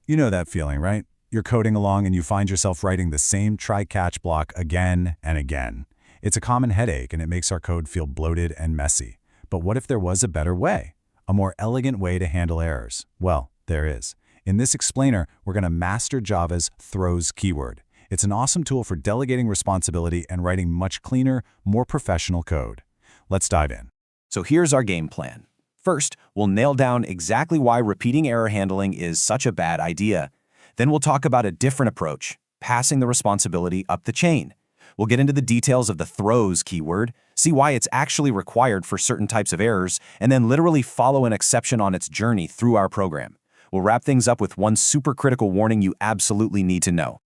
You know that feeling, right? You're coding along and you find yourself writing the same try-catch block again and again. It's a common headache and it makes our code feel bloated and messy. But what if there was a better way? A more elegant way to handle errors? Well, there is. In this explainer, we're going to master Java's throws keyword. It's an awesome tool for delegating responsibility and writing much cleaner, more professional code. Let's dive in. So here's our game plan. First, we'll nail down exactly why repeating error handling is such a bad idea. Then we'll talk about a different approach, passing the responsibility up the chain. We'll get into the details of the throws keyword, see why it's actually required for certain types of errors, and then literally follow an exception on its journey through our program. We'll wrap things up with one super critical warning you absolutely need to know.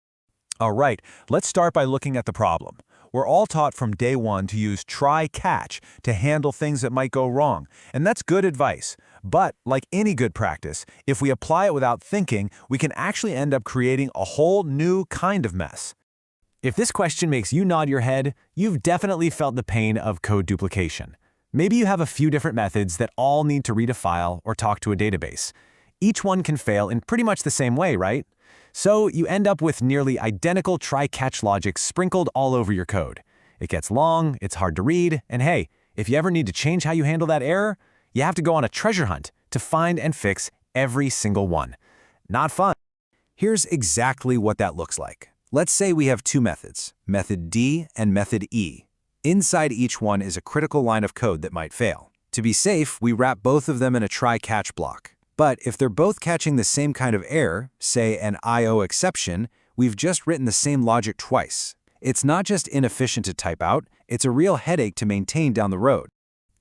All right, let's start by looking at the problem. We're all taught from day one to use try-catch to handle things that might go wrong, and that's good advice. But, like any good practice, if we apply it without thinking, we can actually end up creating a whole new kind of mess. If this question makes you nod your head, you've definitely felt the pain of code duplication. Maybe you have a few different methods that all need to read a file or talk to a database. Each one can fail in pretty much the same way, right? So you end up with nearly identical try-catch logic sprinkled all over your code. It gets long, it's hard to read, and hey, if you ever need to change how you handle that error, you have to go on a treasure hunt to find and fix every single one. Not fun. Here's exactly what that looks like. Let's say we have two methods, method D and method E. Inside each one is a critical line of code that might fail. To be safe, we wrap both of them in a try-catch block. But if they're both catching the same kind of error, say an IO exception, we've just written the same logic twice. It's not just inefficient to type out, it's a real headache to maintain down the road.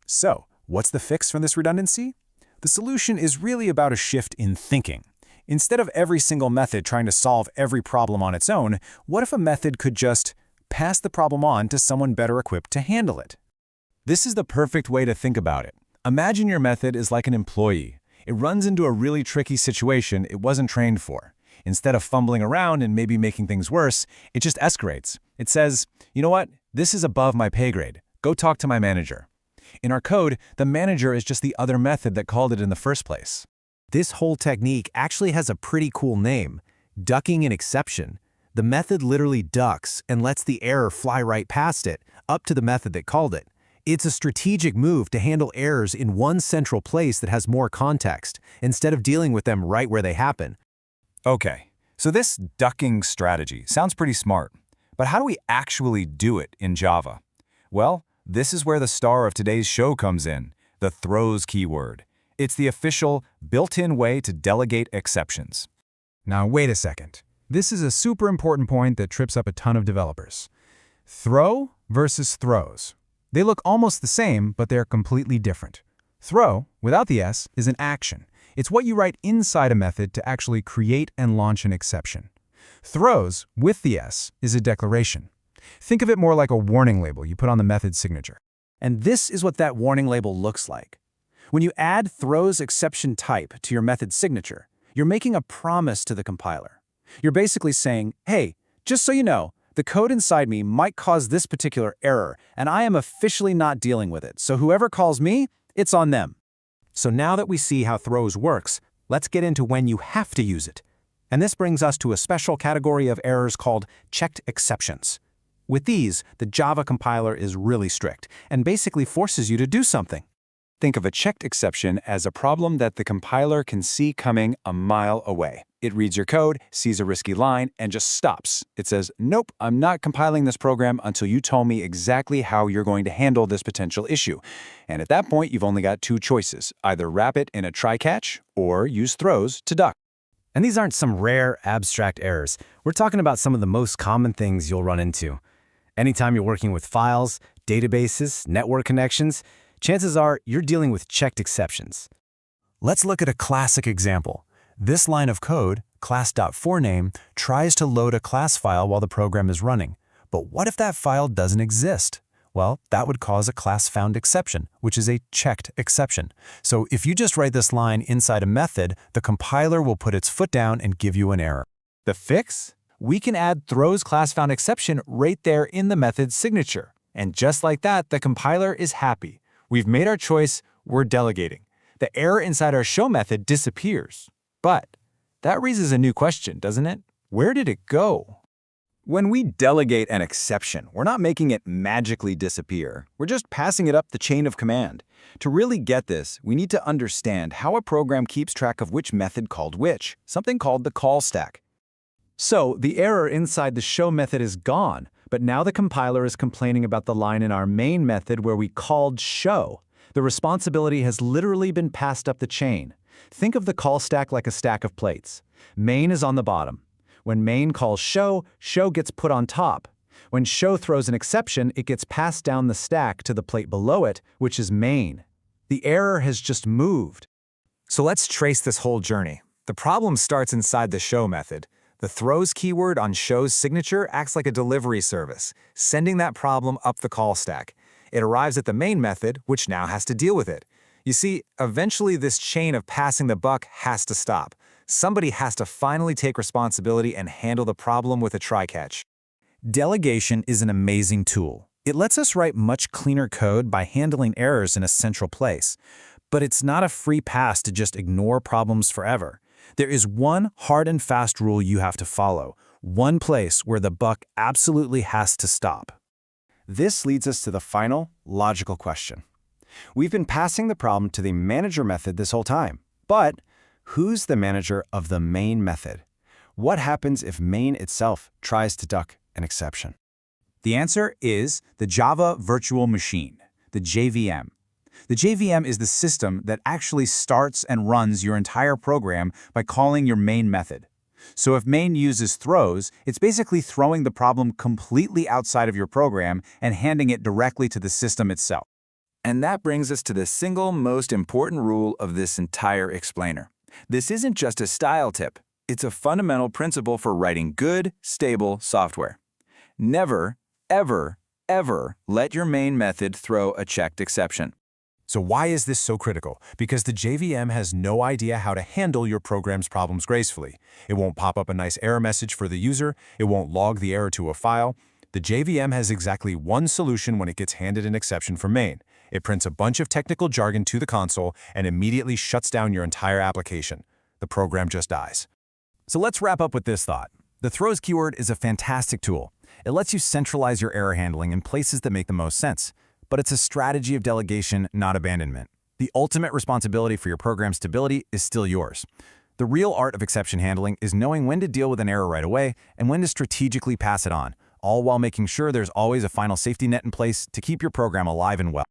So, what's the fix for this redundancy? The solution is really about a shift in thinking. Instead of every single method trying to solve every problem on its own, what if a method could just pass the problem on to someone better equipped to handle it? This is the perfect way to think about it. Imagine your method is like an employee. It runs into a really tricky situation it wasn't trained for. Instead of fumbling around and maybe making things worse, it just escalates. It says, you know what, this is above my pay grade. Go talk to my manager. In our code, the manager is just the other method that called it in the first place. This whole technique actually has a pretty cool name, ducking an exception. The method literally ducks and lets the error fly right past it, up to the method that called it. It's a strategic move to handle errors in one central place that has more context, instead of dealing with them right where they happen. Okay, so this ducking strategy sounds pretty smart, but how do we actually do it in Java? Well, this is where the star of today's show comes in, the throws keyword. It's the official, built-in way to delegate exceptions. Now wait a second. This is a super important point that trips up a ton of developers. Throw versus throws. They look almost the same, but they're completely different. Throw, without the S, is an action. It's what you write inside a method to actually create and launch an exception. Throws, with the S, is a declaration. Think of it more like a warning label you put on the method's signature. And this is what that warning label looks like. When you add throws exception type to your method's signature, you're making a promise to the compiler. You're basically saying, hey, just so you know, the code inside me might cause this particular error, and I am officially not dealing with it, so whoever calls me, it's on them. So now that we see how throws works, let's get into when you have to use it. And this brings us to a special category of errors called checked exceptions. With these, the Java compiler is really strict and basically forces you to do something. Think of a checked exception as a problem that the compiler can see coming a mile away. It reads your code, sees a risky line, and just stops. It says, nope, I'm not compiling this program until you tell me exactly how you're going to handle this potential issue. And at that point, you've only got two choices. Either wrap it in a try-catch or use throws to duck. And these aren't some rare, abstract errors. We're talking about some of the most common things you'll run into. Anytime you're working with files, databases, network connections, chances are you're dealing with checked exceptions. Let's look at a classic example. This line of code, class.forename, tries to load a class file while the program is running. But what if that file doesn't exist? Well, that would cause a ClassFoundException, which is a checked exception. So if you just write this line inside a method, the compiler will put its foot down and give you an error. The fix? We can add throws ClassFoundException right there in the method's signature. And just like that, the compiler is happy. We've made our choice, we're delegating. The error inside our show method disappears. But That raises a new question, doesn't it? Where did it go? When we delegate an exception, we're not making it magically disappear. We're just passing it up the chain of command. To really get this, we need to understand how a program keeps track of which method called which, something called the call stack. So, the error inside the show method is gone, but now the compiler is complaining about the line in our main method where we called show. The responsibility has literally been passed up the chain. Think of the call stack like a stack of plates. Main is on the bottom. When main calls show, show gets put on top. When show throws an exception, it gets passed down the stack to the plate below it, which is main. The error has just moved. So let's trace this whole journey. The problem starts inside the show method. The throws keyword on show's signature acts like a delivery service, sending that problem up the call stack. It arrives at the main method, which now has to deal with it. You see, eventually this chain of passing the buck has to stop. Somebody has to finally take responsibility and handle the problem with a try-catch. Delegation is an amazing tool. It lets us write much cleaner code by handling errors in a central place. But it's not a free pass to just ignore problems forever. There is one hard and fast rule you have to follow, one place where the buck absolutely has to stop. This leads us to the final, logical question. We've been passing the problem to the manager method this whole time, but who's the manager of the main method? What happens if main itself tries to duck an exception? The answer is the Java Virtual Machine, the JVM. The JVM is the system that actually starts and runs your entire program by calling your main method. So if main uses throws, it's basically throwing the problem completely outside of your program and handing it directly to the system itself. And that brings us to the single most important rule of this entire explainer. This isn't just a style tip. It's a fundamental principle for writing good, stable software. Never, ever, ever let your main method throw a checked exception. So why is this so critical? Because the JVM has no idea how to handle your program's problems gracefully. It won't pop up a nice error message for the user. It won't log the error to a file. The JVM has exactly one solution when it gets handed an exception from main. It prints a bunch of technical jargon to the console and immediately shuts down your entire application. The program just dies. So let's wrap up with this thought. The throws keyword is a fantastic tool. It lets you centralize your error handling in places that make the most sense. But it's a strategy of delegation, not abandonment. The ultimate responsibility for your program's stability is still yours. The real art of exception handling is knowing when to deal with an error right away and when to strategically pass it on, all while making sure there's always a final safety net in place to keep your program alive and well.